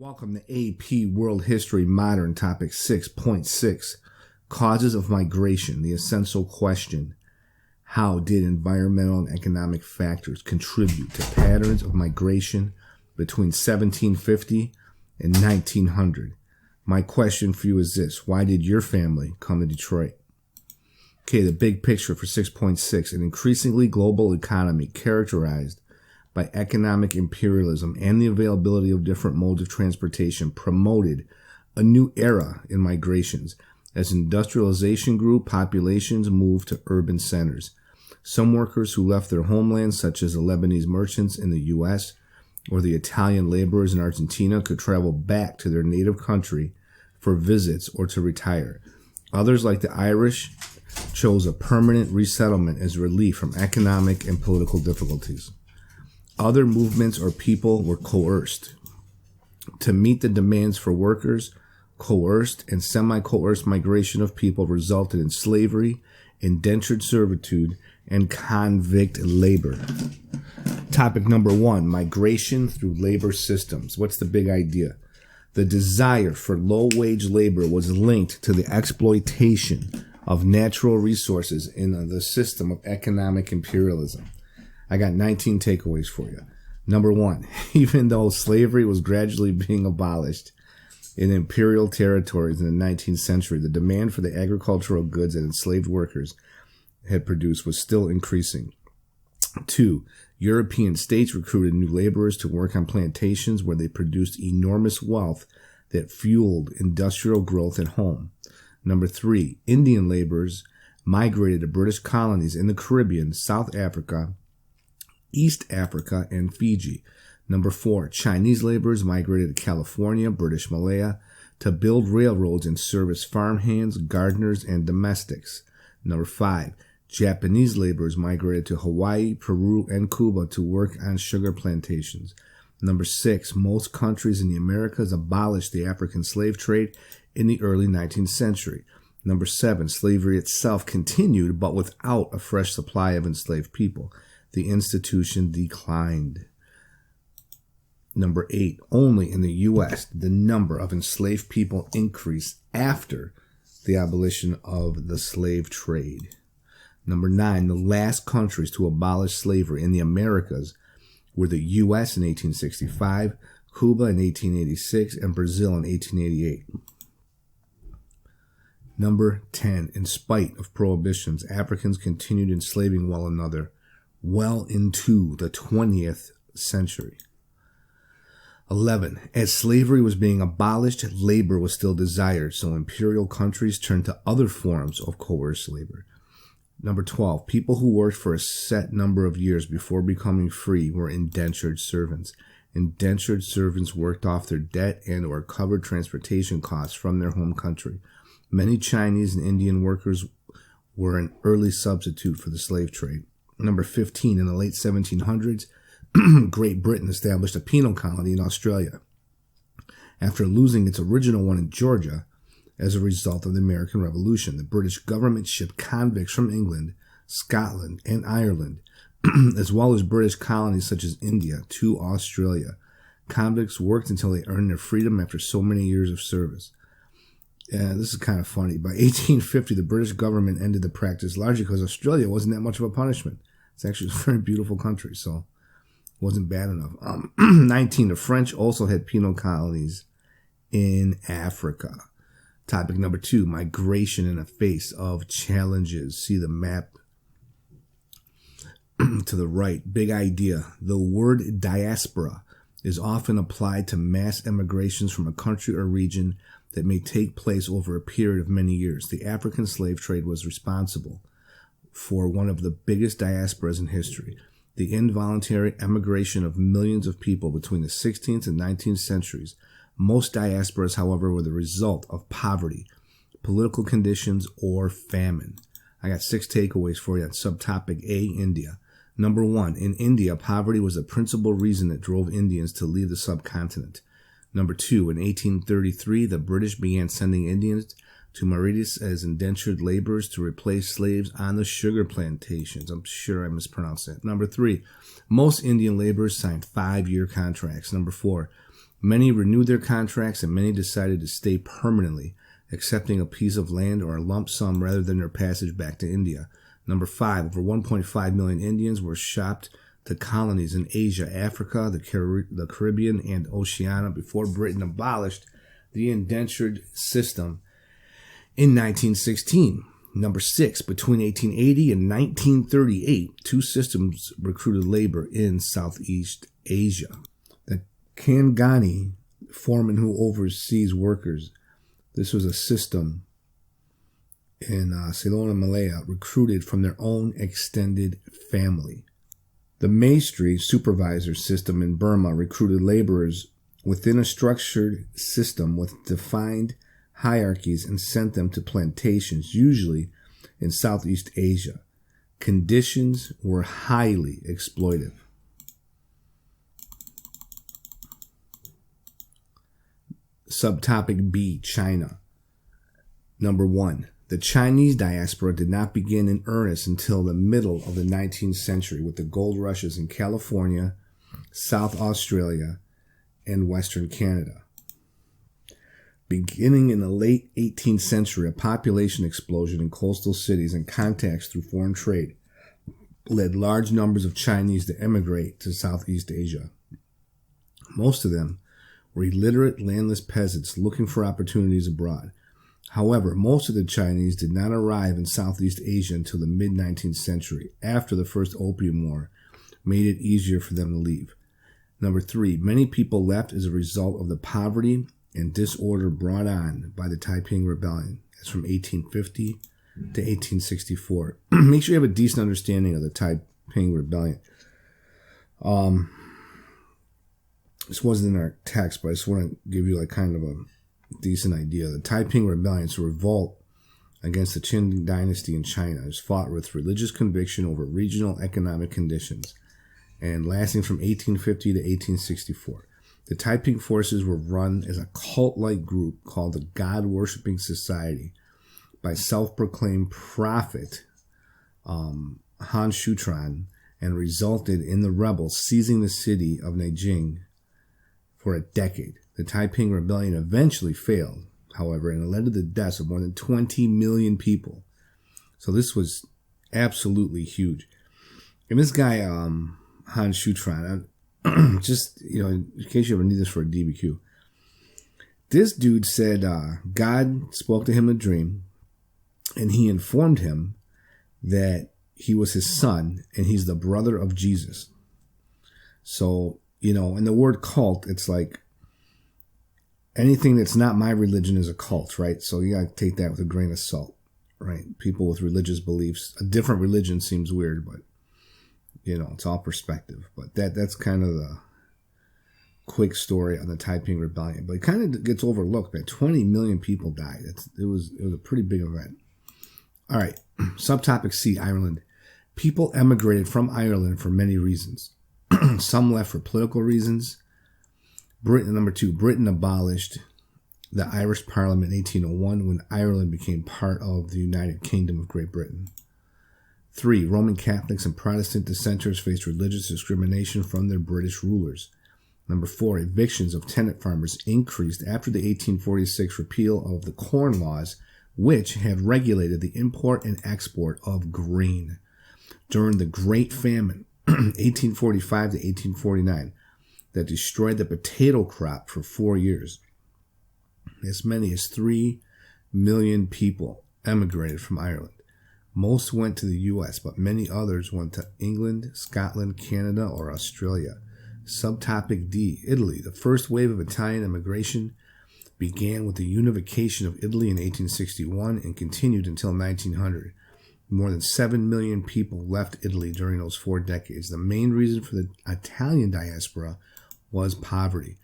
Welcome to AP World History Modern Topic 6.6 Causes of Migration, the essential question. How did environmental and economic factors contribute to patterns of migration between 1750 and 1900? My question for you is this: why did your family come to Detroit? Okay, the big picture for 6.6, an increasingly global economy characterized by economic imperialism and the availability of different modes of transportation promoted a new era in migrations. As industrialization grew, populations moved to urban centers. Some workers who left their homelands, such as the Lebanese merchants in the U.S. or the Italian laborers in Argentina, could travel back to their native country for visits or to retire. Others, like the Irish, chose a permanent resettlement as relief from economic and political difficulties. Other movements or people were coerced. To meet the demands for workers, coerced and semi-coerced migration of people resulted in slavery, indentured servitude, and convict labor. Topic number 1, migration through labor systems. What's the big idea? The desire for low-wage labor was linked to the exploitation of natural resources in the system of economic imperialism. I got 19 takeaways for you. Number 1, even though slavery was gradually being abolished in imperial territories in the 19th century, the demand for the agricultural goods that enslaved workers had produced was still increasing. 2, European states recruited new laborers to work on plantations where they produced enormous wealth that fueled industrial growth at home. Number 3, Indian laborers migrated to British colonies in the Caribbean, South Africa, East Africa, and Fiji. Number 4, Chinese laborers migrated to California, British Malaya, to build railroads and service farmhands, gardeners, and domestics. Number 5, Japanese laborers migrated to Hawaii, Peru, and Cuba to work on sugar plantations. Number 6, most countries in the Americas abolished the African slave trade in the early 19th century. Number 7, slavery itself continued, but without a fresh supply of enslaved people. The institution declined. Number 8, only in the U.S. did the number of enslaved people increase after the abolition of the slave trade. Number 9, the last countries to abolish slavery in the Americas were the U.S. in 1865, Cuba in 1886, and Brazil in 1888. Number 10, in spite of prohibitions, Africans continued enslaving one another well into the 20th century. 11, as slavery was being abolished, labor was still desired, so imperial countries turned to other forms of coerced labor. Number 12, people who worked for a set number of years before becoming free were indentured servants. Indentured servants worked off their debt and or covered transportation costs from their home country. Many Chinese and Indian workers were an early substitute for the slave trade. Number 15, in the late 1700s, Great Britain established a penal colony in Australia after losing its original one in Georgia as a result of the American Revolution. The British government shipped convicts from England, Scotland, and Ireland, as well as British colonies such as India, to Australia. Convicts worked until they earned their freedom after so many years of service. This is kind of funny. By 1850, the British government ended the practice largely because Australia wasn't that much of a punishment. It's actually a very beautiful country, so it wasn't bad enough. 19, the French also had penal colonies in Africa. Topic number 2, migration in the face of challenges. See the map to the right. Big idea. The word diaspora is often applied to mass emigrations from a country or region that may take place over a period of many years. The African slave trade was responsible for one of the biggest diasporas in history. The involuntary emigration of millions of people between the 16th and 19th centuries. Most diasporas, however, were the result of poverty, political conditions, or famine. I got 6 takeaways for you on subtopic A, India. Number 1, in India, poverty was the principal reason that drove Indians to leave the subcontinent. Number 2, in 1833, the British began sending Indians to Mauritius as indentured laborers to replace slaves on the sugar plantations. I'm sure I mispronounced that. Number 3, most Indian laborers signed 5-year contracts. Number 4, Many renewed their contracts and many decided to stay permanently, accepting a piece of land or a lump sum rather than their passage back to India. Number 5, over 1.5 million Indians were shipped to colonies in Asia, Africa, the Caribbean, and Oceania before Britain abolished the indentured system in 1916. Number 6, between 1880 and 1938, 2 systems recruited labor in Southeast Asia. The Kangani, foreman who oversees workers, this was a system in Ceylon and Malaya, recruited from their own extended family. The Maestri supervisor system in Burma recruited laborers within a structured system with defined hierarchies and sent them to plantations, usually in Southeast Asia. Conditions were highly exploitive. Subtopic B, China. Number 1. The Chinese diaspora did not begin in earnest until the middle of the 19th century with the gold rushes in California, South Australia, and Western Canada. Beginning in the late 18th century, a population explosion in coastal cities and contacts through foreign trade led large numbers of Chinese to emigrate to Southeast Asia. Most of them were illiterate, landless peasants looking for opportunities abroad. However, most of the Chinese did not arrive in Southeast Asia until the mid-19th century, after the First Opium War made it easier for them to leave. Number 3, many people left as a result of the poverty and disorder brought on by the Taiping Rebellion. That's from 1850 to 1864. Make sure you have a decent understanding of the Taiping Rebellion. This wasn't in our text, but I just want to give you like kind of a decent idea. The Taiping Rebellion is a revolt against the Qing dynasty in China. It was fought with religious conviction over regional economic conditions and lasting from 1850 to 1864. The Taiping forces were run as a cult-like group called the God-Worshipping Society by self-proclaimed prophet Han Shutran, and resulted in the rebels seizing the city of Nanjing for a decade. The Taiping Rebellion eventually failed, however, and it led to the deaths of more than 20 million people. So this was absolutely huge. And this guy, Han Shutran, just, in case you ever need this for a DBQ, this dude said God spoke to him in a dream, and he informed him that he was his son, and he's the brother of Jesus. So, in the word cult, it's like anything that's not my religion is a cult, right? So you got to take that with a grain of salt, right? People with religious beliefs, a different religion seems weird, but, it's all perspective. But that's kind of the quick story on the Taiping Rebellion. But it kind of gets overlooked, man. 20 million people died. It was a pretty big event. All right, subtopic C, Ireland. People emigrated from Ireland for many reasons. Some left for political reasons. Number 2, Britain abolished the Irish Parliament in 1801 when Ireland became part of the United Kingdom of Great Britain. 3, Roman Catholics and Protestant dissenters faced religious discrimination from their British rulers. Number 4, evictions of tenant farmers increased after the 1846 repeal of the Corn Laws, which had regulated the import and export of grain. During the Great Famine, 1845 to 1849, that destroyed the potato crop for 4 years. As many as 3 million people emigrated from Ireland. Most went to the U.S., but many others went to England, Scotland, Canada, or Australia. Subtopic D, Italy. The first wave of Italian immigration began with the unification of Italy in 1861 and continued until 1900. More than 7 million people left Italy during those 4 decades. The main reason for the Italian diaspora was poverty.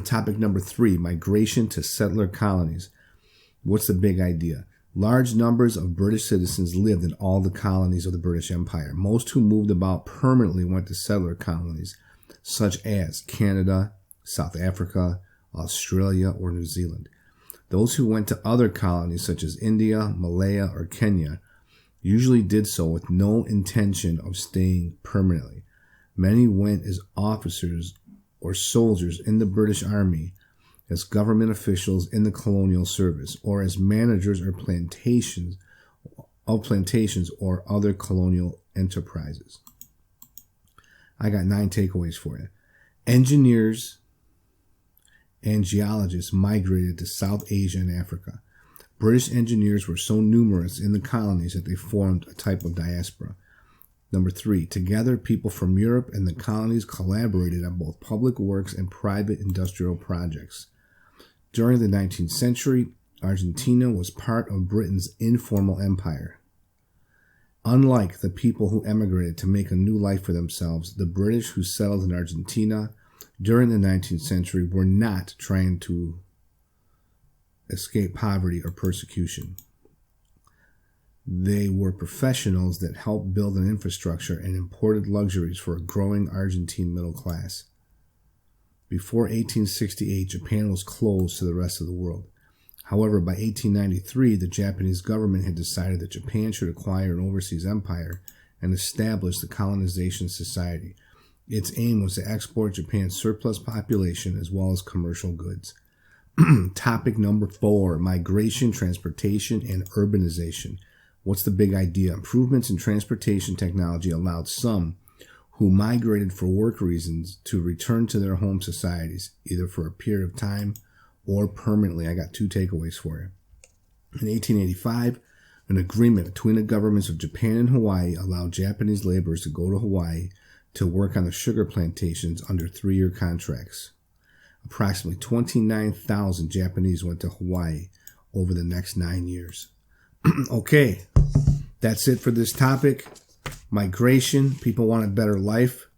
Topic number 3, migration to settler colonies. What's the big idea? Large numbers of British citizens lived in all the colonies of the British Empire. Most who moved about permanently went to settler colonies, such as Canada, South Africa, Australia, or New Zealand. Those who went to other colonies, such as India, Malaya, or Kenya, usually did so with no intention of staying permanently. Many went as officers or soldiers in the British Army, as government officials in the colonial service, or as managers or plantations or other colonial enterprises. I got 9 takeaways for you. Engineers and geologists migrated to South Asia and Africa. British engineers were so numerous in the colonies that they formed a type of diaspora. Number 3, together people from Europe and the colonies collaborated on both public works and private industrial projects. During the 19th century, Argentina was part of Britain's informal empire. Unlike the people who emigrated to make a new life for themselves, the British who settled in Argentina during the 19th century were not trying to escape poverty or persecution. They were professionals that helped build an infrastructure and imported luxuries for a growing Argentine middle class. Before 1868, Japan was closed to the rest of the world. However, by 1893, the Japanese government had decided that Japan should acquire an overseas empire and establish the Colonization Society. Its aim was to export Japan's surplus population as well as commercial goods. Topic number 4, migration, transportation, and urbanization. What's the big idea? Improvements in transportation technology allowed some who migrated for work reasons to return to their home societies, either for a period of time or permanently. I got 2 takeaways for you. In 1885, an agreement between the governments of Japan and Hawaii allowed Japanese laborers to go to Hawaii to work on the sugar plantations under 3-year contracts. Approximately 29,000 Japanese went to Hawaii over the next 9 years. Okay, that's it for this topic. Migration. People want a better life.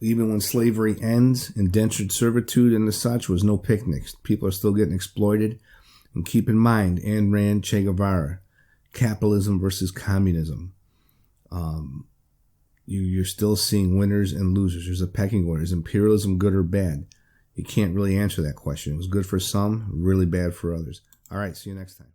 Even when slavery ends, indentured servitude and the such was no picnics. People are still getting exploited. And keep in mind, Ayn Rand, Che Guevara, capitalism versus communism. You're still seeing winners and losers. There's a pecking order. Is imperialism good or bad? You can't really answer that question. It was good for some, really bad for others. All right, see you next time.